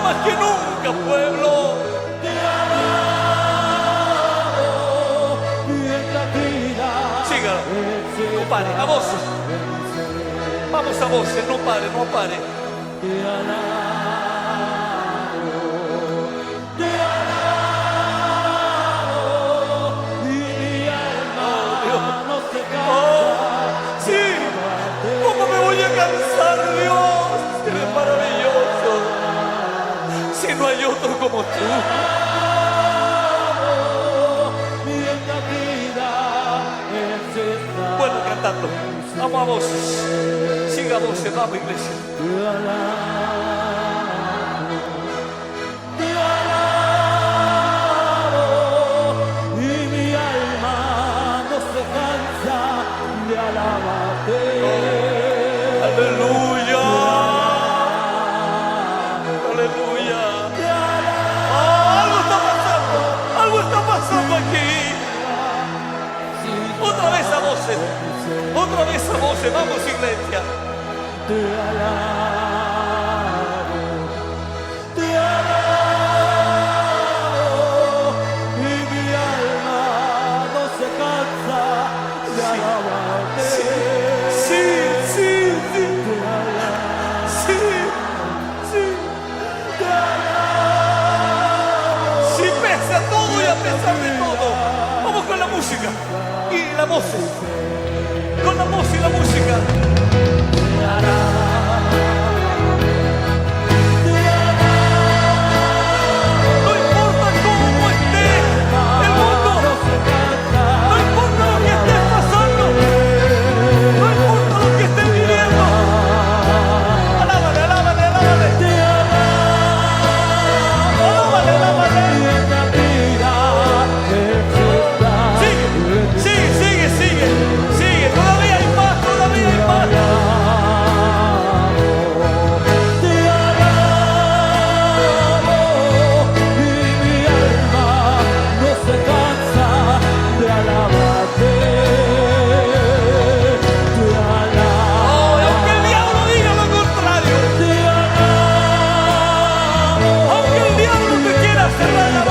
más que nunca, pueblo. Siga, no pare, a voces. Vamos a voces, no pare, no pare. Sí, ¿cómo me voy a cansar, Dios? Eres maravilloso. Si no hay otro como tú. Bueno, cantando. Vamos a voces. Siga voces, vamos, iglesia. Aleluya. Aleluya. Algo está pasando aquí. Otra vez a voces. Otra vez a voces. Vamos, iglesia. Te alabo, y mi alma no se cansa de alabarte. Sí, sí, sí. Sí, sí. Te alabo. Sí, pese a todo y a pesar de todo. Vamos con la música y la voz. Con la voz y la música. No importa cómo esté el mundo. No importa lo que esté pasando. No importa lo que esté viviendo. Alábale, alábale, alábale. Alábale, alábale. Sigue, sigue, sigue, sigue. Todavía hay más, todavía hay más. Oh, y aunque el diablo diga lo contrario, aunque el diablo te quiera cerrar la